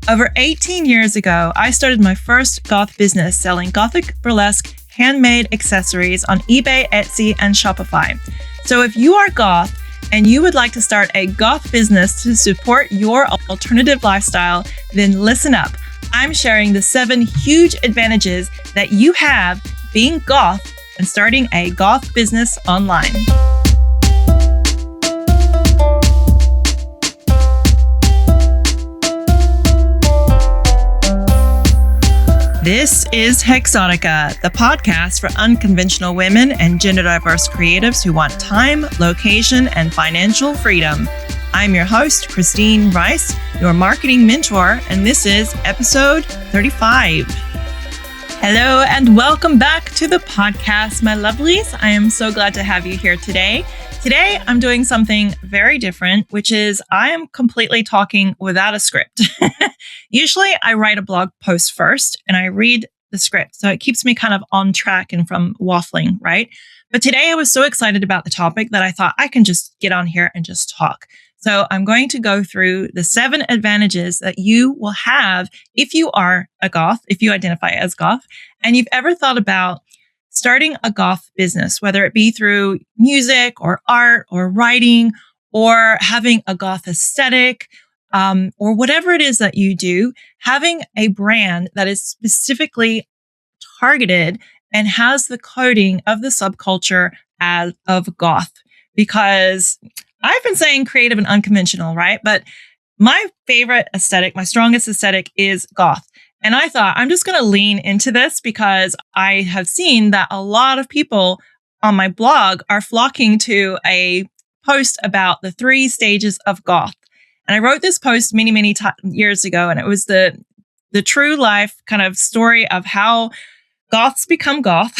Over 18 years ago, I started my first goth business selling gothic burlesque handmade accessories on eBay, Etsy, and Shopify. So if you are goth and you would like to start a goth business to support your alternative lifestyle, then listen up. I'm sharing the 7 huge advantages that you have being goth and starting a goth business online. This is Hexotica, the podcast for unconventional women and gender diverse creatives who want time, location, and financial freedom. I'm your host, Christine Rice, your marketing mentor, and this is episode 35. Hello and welcome back to the podcast, my lovelies. I am so glad to have you here today. Today, I'm doing something very different, which is I am completely talking without a script. Usually, I write a blog post first and I read the script. So it keeps me kind of on track and from waffling, right? But today, I was so excited about the topic that I thought I can just get on here and just talk. So I'm going to go through the 7 advantages that you will have if you are a goth, if you identify as goth, and you've ever thought about starting a goth business, whether it be through music or art or writing or having a goth aesthetic, or whatever it is that you do, having a brand that is specifically targeted and has the coding of the subculture of goth. Because I've been saying creative and unconventional, right? But my favorite aesthetic, my strongest aesthetic is goth. And I thought I'm just going to lean into this because I have seen that a lot of people on my blog are flocking to a post about the 3 stages of goth. And I wrote this post many years ago, and it was the true life kind of story of how goths become goth,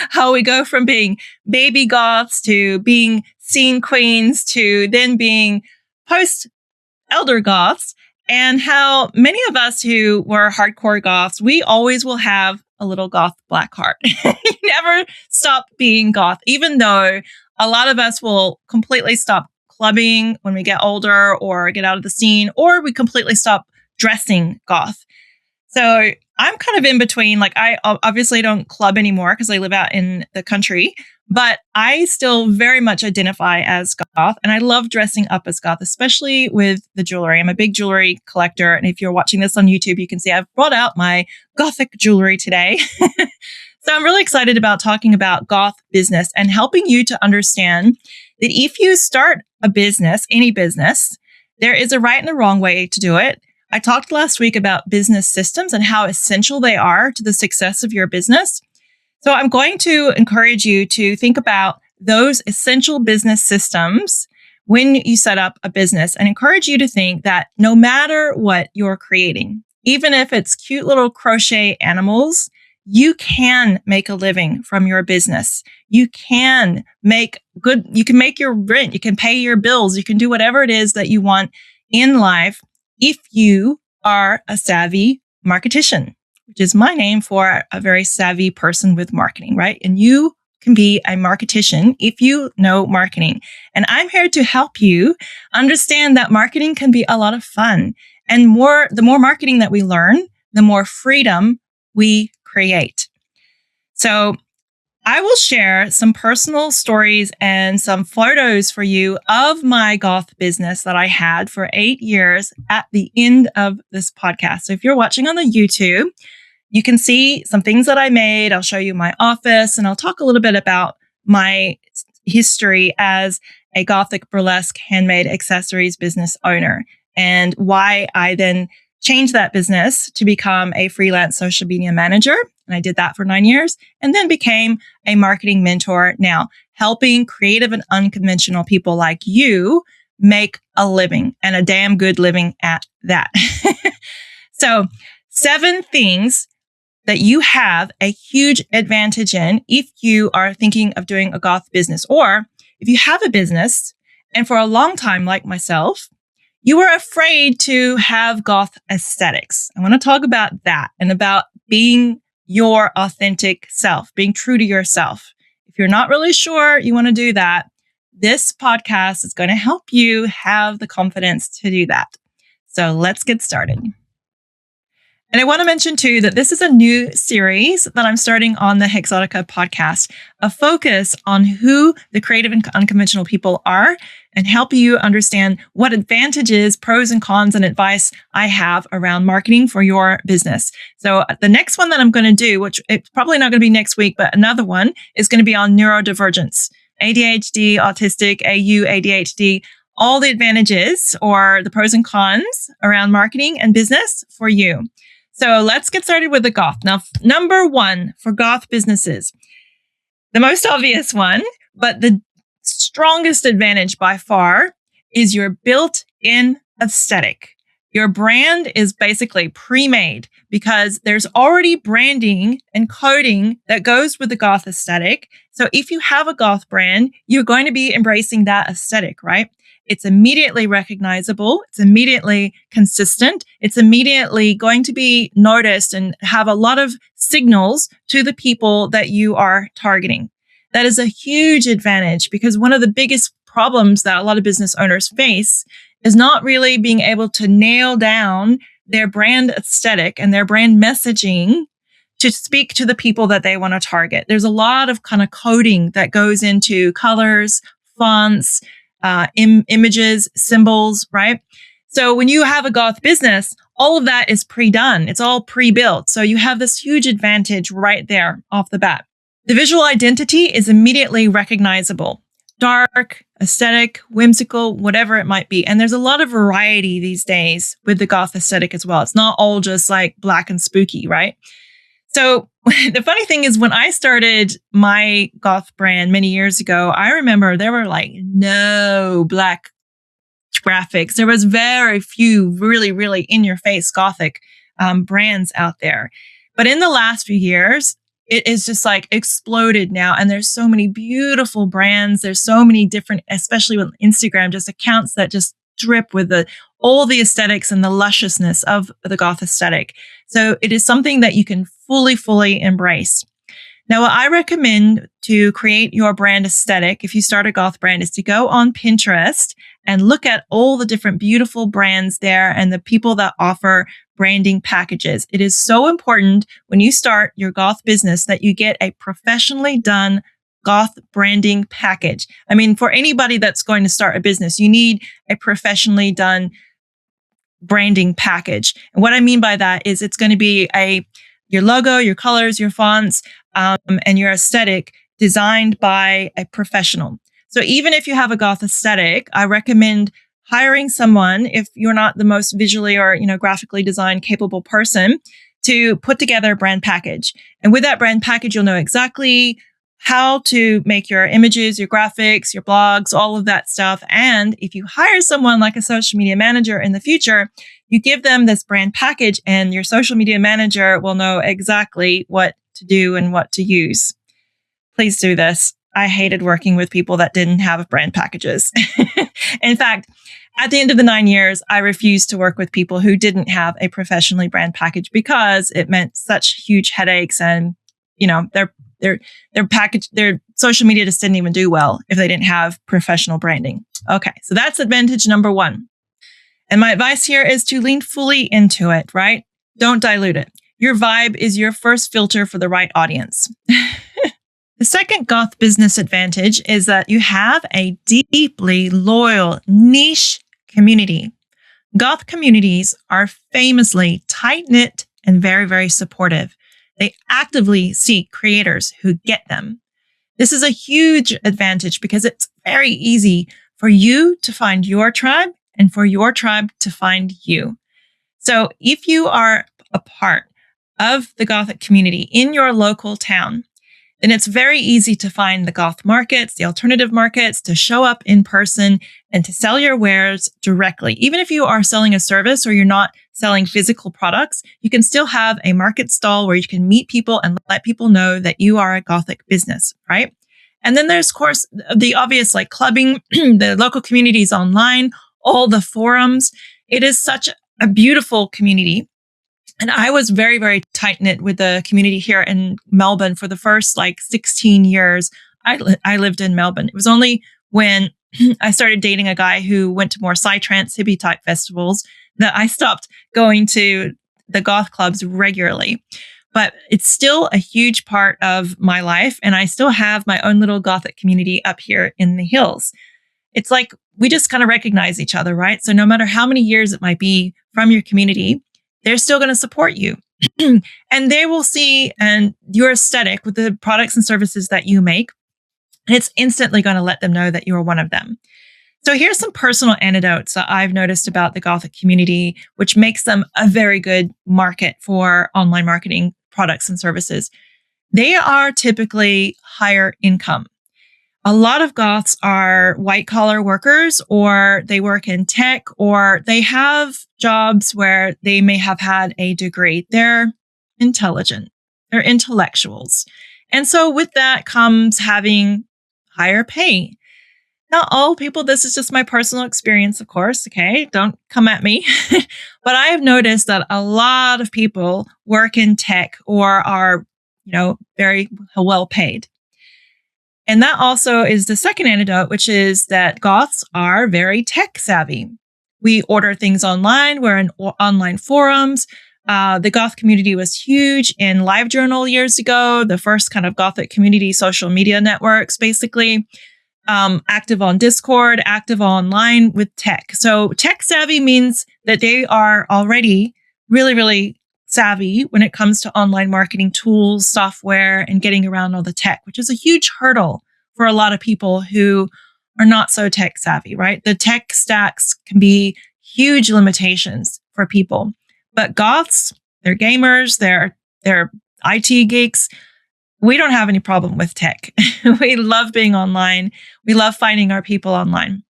how we go from being baby goths to being scene queens to then being post-elder goths. And how many of us who were hardcore goths, we always will have a little goth black heart. You never stop being goth, even though a lot of us will completely stop clubbing when we get older or get out of the scene, or we completely stop dressing goth. So I'm kind of in between. Like, I obviously don't club anymore because I live out in the country, but I still very much identify as goth. And I love dressing up as goth, especially with the jewelry. I'm a big jewelry collector. And if you're watching this on YouTube, you can see I've brought out my gothic jewelry today. So I'm really excited about talking about goth business and helping you to understand that if you start a business, any business, there is a right and a wrong way to do it. I talked last week about business systems and how essential they are to the success of your business. So I'm going to encourage you to think about those essential business systems when you set up a business, and encourage you to think that no matter what you're creating, even if it's cute little crochet animals, you can make a living from your business. You can make your rent, you can pay your bills, you can do whatever it is that you want in life if you are a savvy marketician, which is my name for a very savvy person with marketing, right? And you can be a marketician if you know marketing. And I'm here to help you understand that marketing can be a lot of fun. And the more marketing that we learn, the more freedom we create. So I will share some personal stories and some photos for you of my goth business that I had for 8 years at the end of this podcast. So if you're watching on the YouTube, you can see some things that I made. I'll show you my office, and I'll talk a little bit about my history as a gothic burlesque handmade accessories business owner and why I then changed that business to become a freelance social media manager. And I did that for 9 years and then became a marketing mentor now, helping creative and unconventional people like you make a living, and a damn good living at that. So 7 things that you have a huge advantage in if you are thinking of doing a goth business, or if you have a business and for a long time, like myself, you were afraid to have goth aesthetics. I want to talk about that and about being your authentic self, being true to yourself. If you're not really sure you want to do that, this podcast is going to help you have the confidence to do that. So let's get started. And I want to mention too that this is a new series that I'm starting on the Hexotica podcast, a focus on who the creative and unconventional people are and help you understand what advantages, pros and cons, and advice I have around marketing for your business. So the next one that I'm going to do, which it's probably not going to be next week, but another one is going to be on neurodivergence, ADHD, autistic, AU, ADHD, all the advantages or the pros and cons around marketing and business for you. So let's get started with the Goth. Now, number one for Goth businesses, the most obvious one, but the strongest advantage by far is your built-in aesthetic. Your brand is basically pre-made because there's already branding and coding that goes with the Goth aesthetic. So if you have a Goth brand, you're going to be embracing that aesthetic, right? It's immediately recognizable. It's immediately consistent. It's immediately going to be noticed and have a lot of signals to the people that you are targeting. That is a huge advantage because one of the biggest problems that a lot of business owners face is not really being able to nail down their brand aesthetic and their brand messaging to speak to the people that they want to target. There's a lot of kind of coding that goes into colors, fonts, images, symbols, right? So when you have a Goth business, all of that is pre-done. It's all pre-built. So you have this huge advantage right there off the bat. The visual identity is immediately recognizable. Dark, aesthetic, whimsical, whatever it might be. And there's a lot of variety these days with the Goth aesthetic as well. It's not all just like black and spooky, right? So the funny thing is when I started my Goth brand many years ago, I remember there were like no black graphics. There was very few really, really in your face Gothic brands out there. But in the last few years, it is just like exploded now. And there's so many beautiful brands. There's so many different, especially with Instagram, just accounts that just drip with all the aesthetics and the lusciousness of the Goth aesthetic. So it is something that you can fully embrace. Now, what I recommend to create your brand aesthetic, if you start a Goth brand, is to go on Pinterest and look at all the different beautiful brands there and the people that offer branding packages. It is so important when you start your Goth business that you get a professionally done Goth branding package. I mean, for anybody that's going to start a business, you need a professionally done branding package. And what I mean by that is it's going to be your logo, your colors, your fonts, and your aesthetic designed by a professional. So even if you have a Goth aesthetic, I recommend hiring someone, if you're not the most visually or, graphically designed capable person, to put together a brand package. And with that brand package, you'll know exactly how to make your images, your graphics, your blogs, all of that stuff. And if you hire someone like a social media manager in the future, you give them this brand package and your social media manager will know exactly what to do and what to use. Please do this. I hated working with people that didn't have brand packages. In fact, at the end of the 9 years, I refused to work with people who didn't have a professionally brand package because it meant such huge headaches and, their package, their social media just didn't even do well if they didn't have professional branding. Okay, so that's advantage number one. And my advice here is to lean fully into it, right? Don't dilute it. Your vibe is your first filter for the right audience. The second Goth business advantage is that you have a deeply loyal niche community. Goth communities are famously tight-knit and very, very supportive. They actively seek creators who get them. This is a huge advantage because it's very easy for you to find your tribe and for your tribe to find you. So if you are a part of the Gothic community in your local town, then it's very easy to find the Goth markets, the alternative markets, to show up in person and to sell your wares directly. Even if you are selling a service or you're not selling physical products, you can still have a market stall where you can meet people and let people know that you are a Gothic business, right? And then there's, of course, the obvious like clubbing, the local communities online, all the forums. It is such a beautiful community. And I was very, very tight-knit with the community here in Melbourne for the first 16 years. I lived in Melbourne. It was only when I started dating a guy who went to more psytrance hippie type festivals that I stopped going to the goth clubs regularly, but it's still a huge part of my life. And I still have my own little gothic community up here in the hills. It's like we just kind of recognize each other, right? So no matter how many years it might be from your community, they're still going to support you. And they will see and your aesthetic with the products and services that you make. And it's instantly going to let them know that you are one of them. So here's some personal anecdotes that I've noticed about the Gothic community, which makes them a very good market for online marketing products and services. They are typically higher income. A lot of Goths are white collar workers, or they work in tech, or they have jobs where they may have had a degree. They're intelligent. They're intellectuals. And so with that comes having higher pay. Not all people, this is just my personal experience, of course, okay? Don't come at me. But I have noticed that a lot of people work in tech or are, very well paid. And that also is the second anecdote, which is that Goths are very tech savvy. We order things online. We're in online forums. The Goth community was huge in LiveJournal years ago, the first kind of Gothic community social media networks, basically. Active on Discord, active online with tech. So tech savvy means that they are already really, really savvy when it comes to online marketing tools, software, and getting around all the tech, which is a huge hurdle for a lot of people who are not so tech savvy, right? The tech stacks can be huge limitations for people. But Goths, they're gamers, they're IT geeks. We don't have any problem with tech. We love being online. We love finding our people online.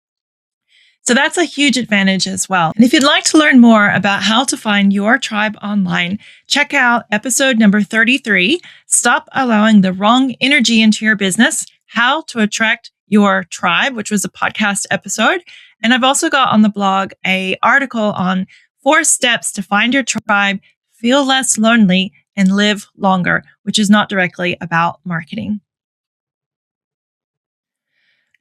So that's a huge advantage as well. And if you'd like to learn more about how to find your tribe online, check out episode number 33, Stop Allowing the Wrong Energy into Your Business, How to Attract Your Tribe, which was a podcast episode. And I've also got on the blog an article on 4 steps to find your tribe, feel less lonely, and live longer, which is not directly about marketing.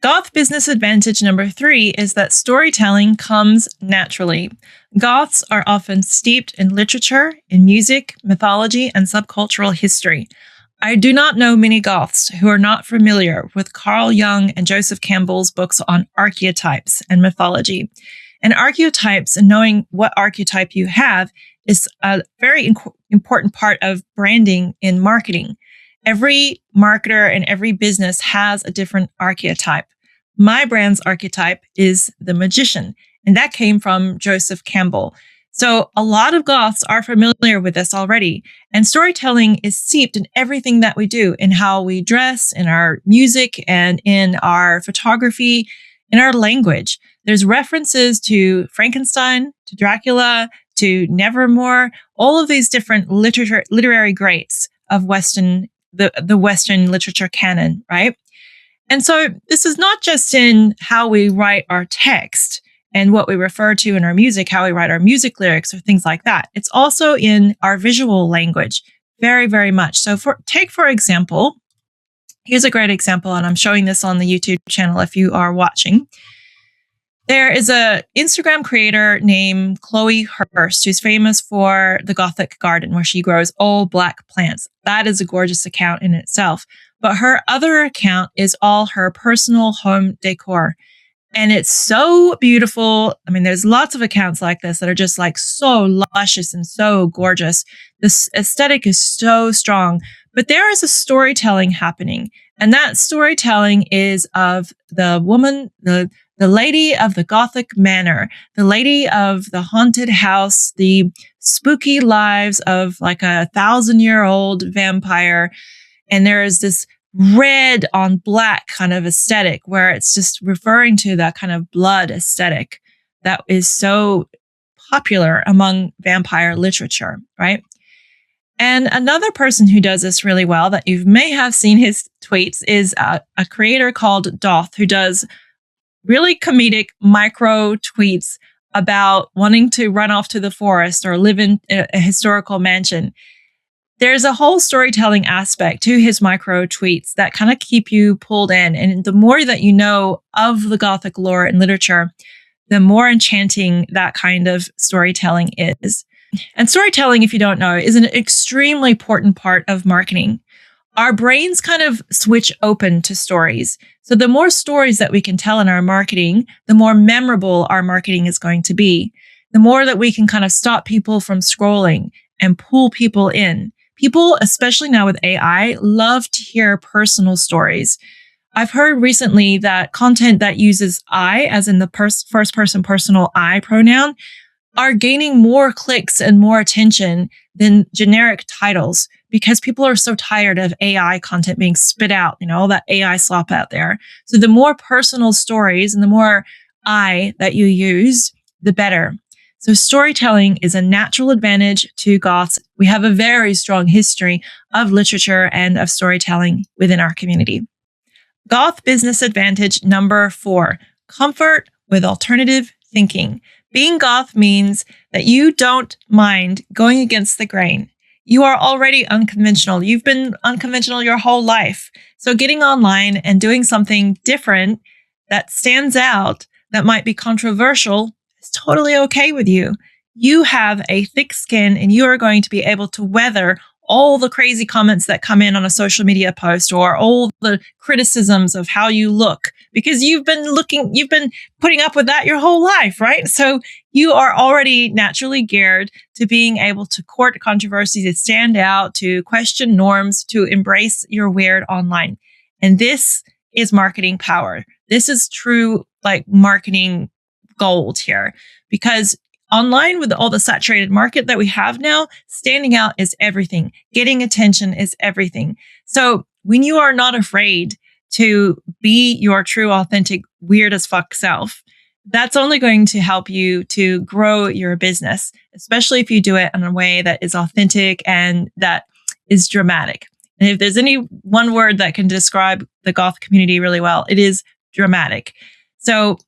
Goth business advantage number 3 is that storytelling comes naturally. Goths are often steeped in literature, in music, mythology, and subcultural history. I do not know many Goths who are not familiar with Carl Jung and Joseph Campbell's books on archetypes and mythology. And archetypes, and knowing what archetype you have, is a very important part of branding in marketing. Every marketer and every business has a different archetype. My brand's archetype is the magician, and that came from Joseph Campbell. So a lot of Goths are familiar with this already, and storytelling is seeped in everything that we do, in how we dress, in our music, and in our photography, in our language. There's references to Frankenstein, to Dracula, to Nevermore, all of these different literary greats of the Western literature canon, right? And so this is not just in how we write our text and what we refer to in our music, how we write our music lyrics or things like that. It's also in our visual language, very, very much. So take for example, here's a great example, and I'm showing this on the YouTube channel if you are watching. There is a Instagram creator named Chloe Hurst, who's famous for the Gothic garden, where she grows all black plants. That is a gorgeous account in itself. But her other account is all her personal home decor. And it's so beautiful. I mean, there's lots of accounts like this that are just like so luscious and so gorgeous. This aesthetic is so strong. But there is a storytelling happening. And that storytelling is of the woman, the lady of the Gothic manor, the lady of the haunted house, the spooky lives of like a 1,000-year-old vampire. And there is this red on black kind of aesthetic where it's just referring to that kind of blood aesthetic that is so popular among vampire literature, right? And another person who does this really well that you may have seen his tweets is a creator called Goth, who does really comedic micro tweets about wanting to run off to the forest or live in a historical mansion. There's a whole storytelling aspect to his micro tweets that kind of keep you pulled in. And the more that you know of the Gothic lore and literature, the more enchanting that kind of storytelling is. And storytelling, if you don't know, is an extremely important part of marketing. Our brains kind of switch open to stories. So the more stories that we can tell in our marketing, the more memorable our marketing is going to be. The more that we can kind of stop people from scrolling and pull people in. People, especially now with AI, love to hear personal stories. I've heard recently that content that uses I, as in the first person personal I pronoun, are gaining more clicks and more attention than generic titles because people are so tired of AI content being spit out, all that AI slop out there. So the more personal stories and the more I that you use, the better. So storytelling is a natural advantage to Goths. We have a very strong history of literature and of storytelling within our community. Goth business advantage number 4, comfort with alternative thinking. Being Goth means that you don't mind going against the grain. You are already unconventional. You've been unconventional your whole life. So getting online and doing something different that stands out, that might be controversial, is totally okay with you. You have a thick skin and you are going to be able to weather all the crazy comments that come in on a social media post or all the criticisms of how you look because you've been putting up with that your whole life, right? So you are already naturally geared to being able to court controversy, to stand out, to question norms, to embrace your weird online. And this is marketing power. This is true marketing gold here because online, with all the saturated market that we have now, standing out is everything. Getting attention is everything. So when you are not afraid to be your true, authentic, weird as fuck self, that's only going to help you to grow your business, especially if you do it in a way that is authentic and that is dramatic. And if there's any one word that can describe the Goth community really well, it is dramatic. So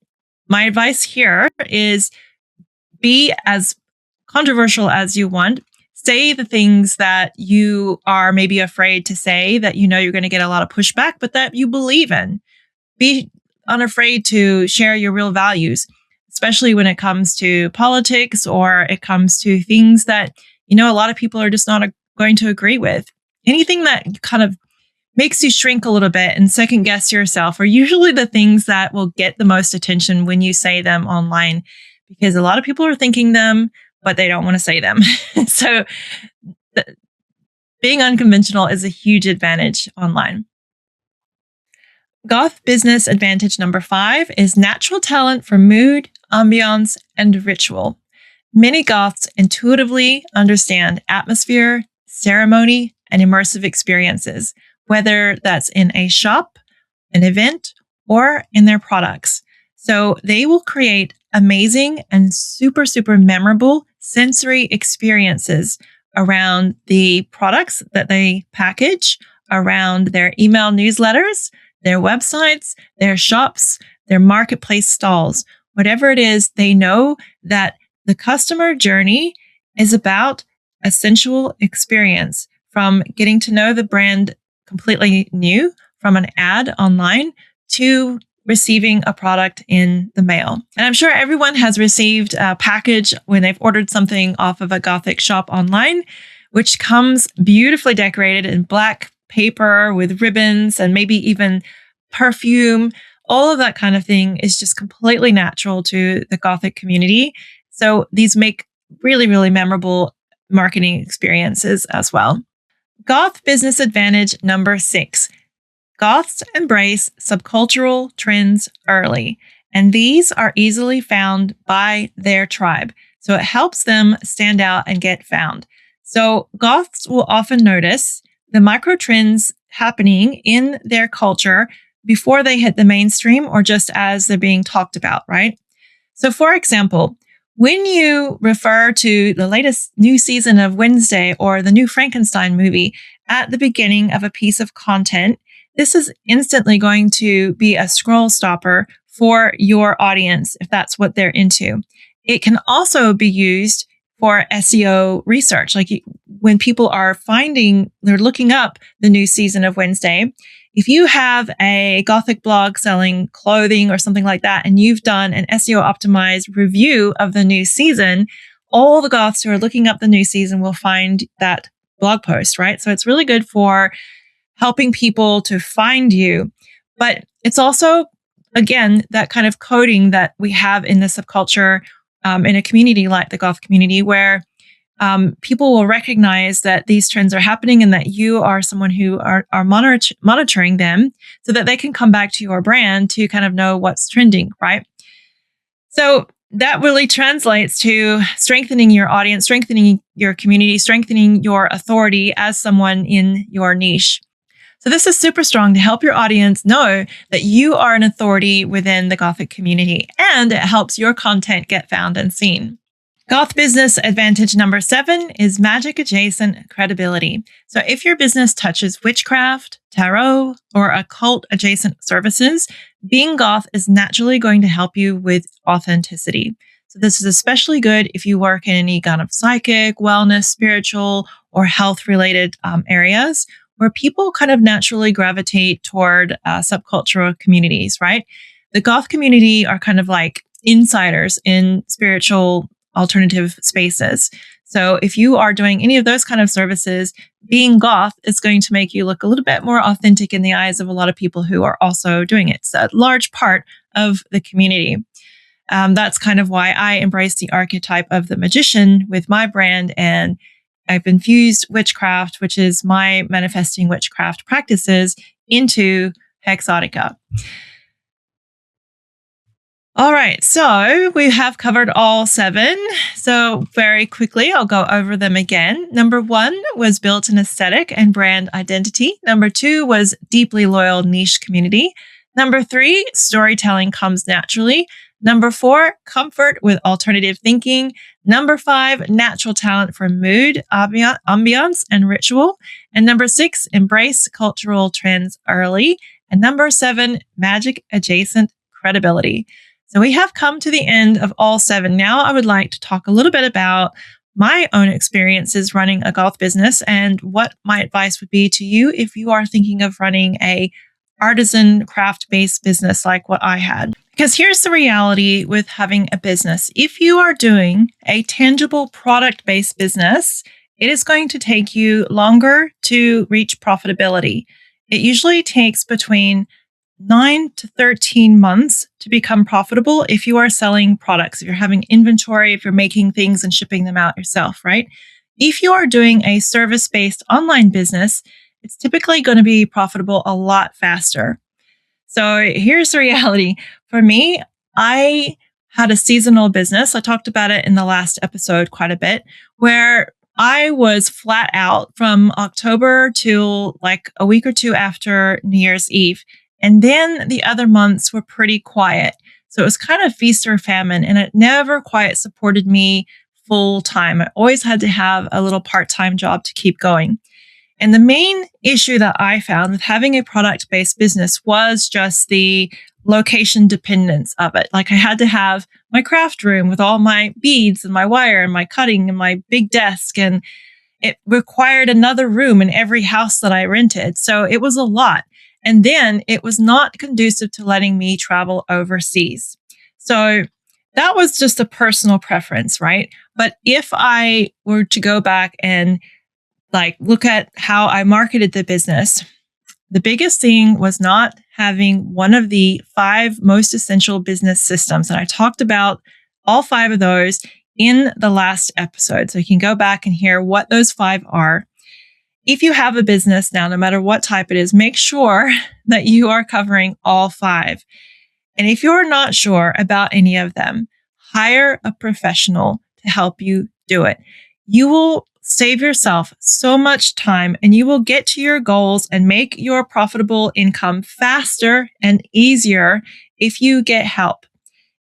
my advice here is be as controversial as you want. Say the things that you are maybe afraid to say that you're going to get a lot of pushback, but that you believe in. Be unafraid to share your real values, especially when it comes to politics or it comes to things that, a lot of people are just not going to agree with. Anything that kind of makes you shrink a little bit and second guess yourself are usually the things that will get the most attention when you say them online. Because a lot of people are thinking them, but they don't want to say them. So being unconventional is a huge advantage online. Goth business advantage number 5 is natural talent for mood, ambiance, and ritual. Many Goths intuitively understand atmosphere, ceremony, and immersive experiences, whether that's in a shop, an event, or in their products. So they will create amazing and super, super memorable sensory experiences around the products that they package, around their email newsletters, their websites, their shops, their marketplace stalls. Whatever it is, they know that the customer journey is about a sensual experience, from getting to know the brand completely new, from an ad online to receiving a product in the mail. And I'm sure everyone has received a package when they've ordered something off of a Gothic shop online, which comes beautifully decorated in black paper with ribbons and maybe even perfume. All of that kind of thing is just completely natural to the Gothic community. So these make really, really memorable marketing experiences as well. Goth business advantage number 6. Goths embrace subcultural trends early, and these are easily found by their tribe. So it helps them stand out and get found. So Goths will often notice the micro trends happening in their culture before they hit the mainstream or just as they're being talked about, right? So for example, when you refer to the latest new season of Wednesday or the new Frankenstein movie at the beginning of a piece of content, this is instantly going to be a scroll stopper for your audience if that's what they're into. It can also be used for SEO research. Like when people are they're looking up the new season of Wednesday, if you have a Gothic blog selling clothing or something like that, and you've done an SEO optimized review of the new season, all the goths who are looking up the new season will find that blog post, right? So it's really good for helping people to find you. But it's also, again, that kind of coding that we have in the subculture in a community like the goth community, where people will recognize that these trends are happening and that you are someone who are monitoring them so that they can come back to your brand to kind of know what's trending, right? So that really translates to strengthening your audience, strengthening your community, strengthening your authority as someone in your niche. So this is super strong to help your audience know that you are an authority within the Gothic community, and it helps your content get found and seen. Goth business advantage number 7 is magic adjacent credibility. So if your business touches witchcraft, tarot, or occult adjacent services, being goth is naturally going to help you with authenticity. So this is especially good if you work in any kind of psychic, wellness, spiritual, or health related areas where people kind of naturally gravitate toward subcultural communities, right? The goth community are kind of like insiders in spiritual alternative spaces. So if you are doing any of those kind of services, being goth is going to make you look a little bit more authentic in the eyes of a lot of people who are also doing it. It's a large part of the community. That's kind of why I embrace the archetype of the magician with my brand, and I've infused witchcraft, which is my manifesting witchcraft practices, into Hexotica. All right, so we have covered all 7. So very quickly, I'll go over them again. Number 1 was built an aesthetic and brand identity. Number 2 was deeply loyal niche community. Number 3, storytelling comes naturally. Number 4, comfort with alternative thinking. Number 5, natural talent for mood, ambiance, and ritual. And number 6, embrace cultural trends early. And number 7, magic adjacent credibility. So we have come to the end of all 7. Now I would like to talk a little bit about my own experiences running a goth business and what my advice would be to you if you are thinking of running a artisan craft-based business like what I had. Because here's the reality with having a business. If you are doing a tangible product-based business, it is going to take you longer to reach profitability. It usually takes between 9 to 13 months to become profitable if you are selling products, if you're having inventory, if you're making things and shipping them out yourself, right? If you are doing a service-based online business, it's typically going to be profitable a lot faster. So here's the reality. For me, I had a seasonal business. I talked about it in the last episode quite a bit, where I was flat out from October till like a week or two after New Year's Eve. And then the other months were pretty quiet. So it was kind of feast or famine, and it never quite supported me full time. I always had to have a little part-time job to keep going. And the main issue that I found with having a product-based business was just the location dependence of it. Like I had to have my craft room with all my beads and my wire and my cutting and my big desk, and it required another room in every house that I rented. So it was a lot. And then it was not conducive to letting me travel overseas. So that was just a personal preference, right? But if I were to go back and like look at how I marketed the business, the biggest thing was not having one of the 5 most essential business systems. And I talked about all 5 of those in the last episode. So you can go back and hear what those 5 are. If you have a business now, no matter what type it is, make sure that you are covering all 5. And if you're not sure about any of them, hire a professional to help you do it. You will save yourself so much time, and you will get to your goals and make your profitable income faster and easier if you get help.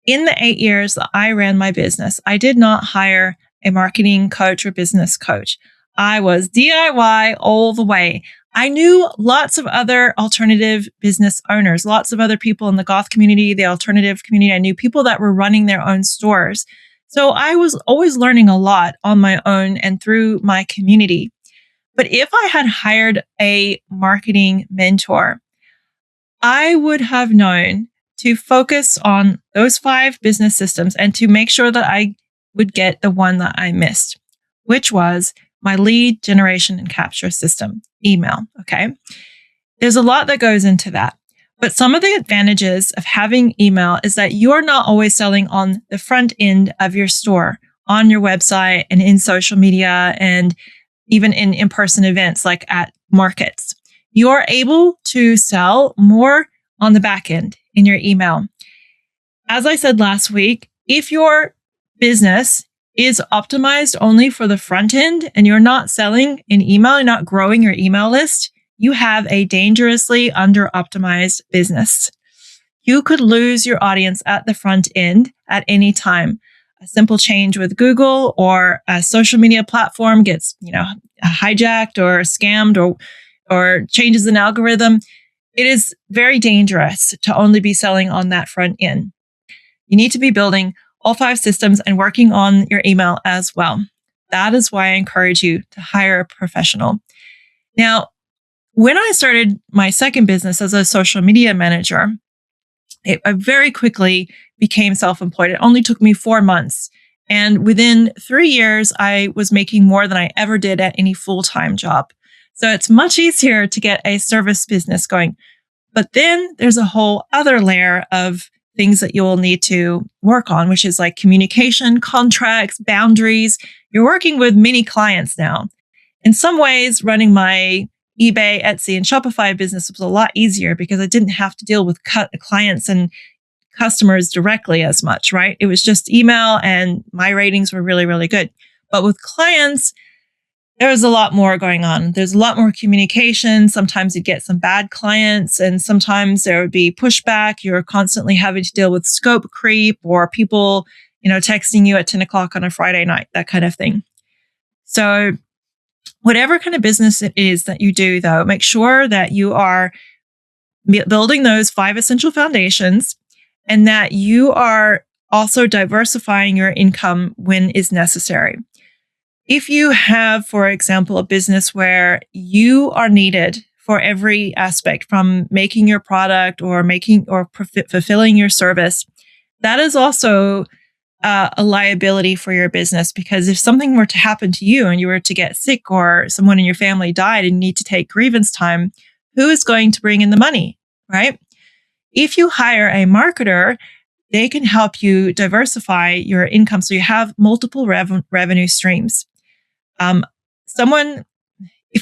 In the 8 years that I ran my business, I did not hire a marketing coach or business coach. I was DIY all the way. I knew lots of other alternative business owners, lots of other people in the goth community, the alternative community. I knew people that were running their own stores. So I was always learning a lot on my own and through my community. But if I had hired a marketing mentor, I would have known to focus on those 5 business systems and to make sure that I would get the one that I missed, which was my lead generation and capture system, email. Okay. There's a lot that goes into that. But some of the advantages of having email is that you're not always selling on the front end of your store, on your website and in social media and even in in-person events like at markets. You're able to sell more on the back end in your email. As I said last week, if your business is optimized only for the front end and you're not selling in email, you're not growing your email list, you have a dangerously under-optimized business. You could lose your audience at the front end at any time. A simple change with Google or a social media platform gets, hijacked or scammed or changes an algorithm. It is very dangerous to only be selling on that front end. You need to be building all 5 systems and working on your email as well. That is why I encourage you to hire a professional. Now, when I started my second business as a social media manager, I very quickly became self-employed. It only took me 4 months. And within 3 years, I was making more than I ever did at any full-time job. So it's much easier to get a service business going. But then there's a whole other layer of things that you will need to work on, which is like communication, contracts, boundaries. You're working with many clients now. In some ways, running my eBay, Etsy, and Shopify business was a lot easier because I didn't have to deal with clients and customers directly as much, right? It was just email and my ratings were really, really good. But with clients, there was a lot more going on. There's a lot more communication. Sometimes you'd get some bad clients and sometimes there would be pushback. You're constantly having to deal with scope creep or people, texting you at 10 o'clock on a Friday night, that kind of thing. So whatever kind of business it is that you do, though, make sure that you are building those 5 essential foundations and that you are also diversifying your income when is necessary. If you have, for example, a business where you are needed for every aspect from making your product or fulfilling your service, that is also a liability for your business, because if something were to happen to you and you were to get sick or someone in your family died and you need to take grievance time, who is going to bring in the money, right? If you hire a marketer, they can help you diversify your income so you have multiple revenue streams. If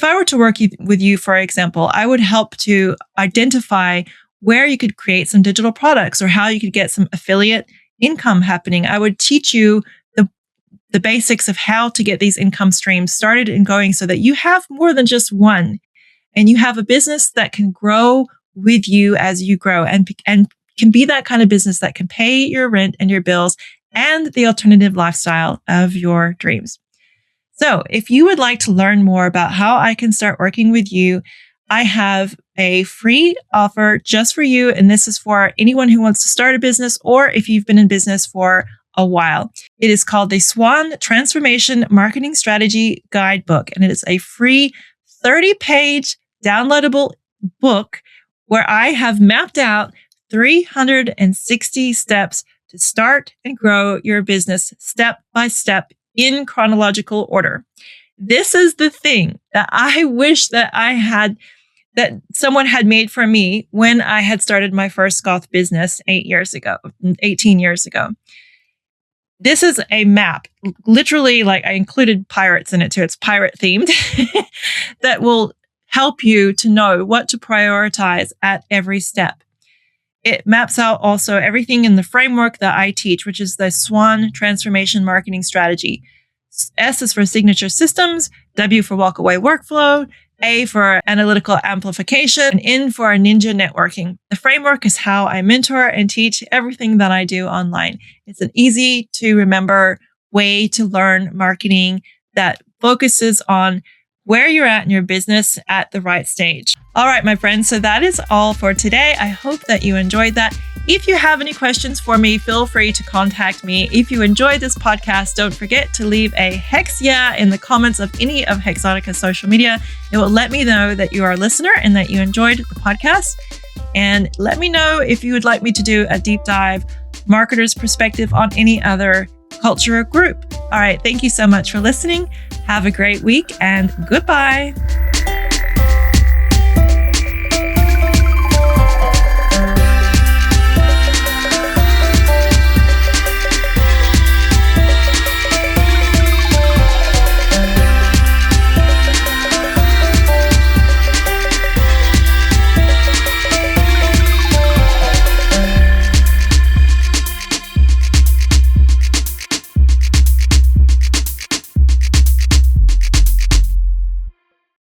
I were to work with you, for example, I would help to identify where you could create some digital products or how you could get some affiliate income happening. I would teach you the basics of how to get these income streams started and going so that you have more than just one and you have a business that can grow with you as you grow and can be that kind of business that can pay your rent and your bills and the alternative lifestyle of your dreams. So if you would like to learn more about how I can start working with you, I have a free offer just for you. And this is for anyone who wants to start a business or if you've been in business for a while. It is called the Swan Transformation Marketing Strategy Guidebook. And it is a free 30-page downloadable book where I have mapped out 360 steps to start and grow your business step by step in chronological order. This is the thing that I wish that someone had made for me when I had started my first Goth business 18 years ago. This is a map, literally, like I included pirates in it too. It's pirate themed that will help you to know what to prioritize at every step. It maps out also everything in the framework that I teach, which is the Swan Transformation Marketing Strategy. S is for signature systems, W for walkaway workflow, A for analytical amplification, and N for ninja networking. The framework is how I mentor and teach everything that I do online. It's an easy to remember way to learn marketing that focuses on where you're at in your business at the right stage. All right, my friends. So that is all for today. I hope that you enjoyed that. If you have any questions for me, feel free to contact me. If you enjoyed this podcast, don't forget to leave a hex yeah in the comments of any of Hexotica's social media. It will let me know that you are a listener and that you enjoyed the podcast. And let me know if you would like me to do a deep dive marketer's perspective on any other culture or group. All right. Thank you so much for listening. Have a great week and goodbye.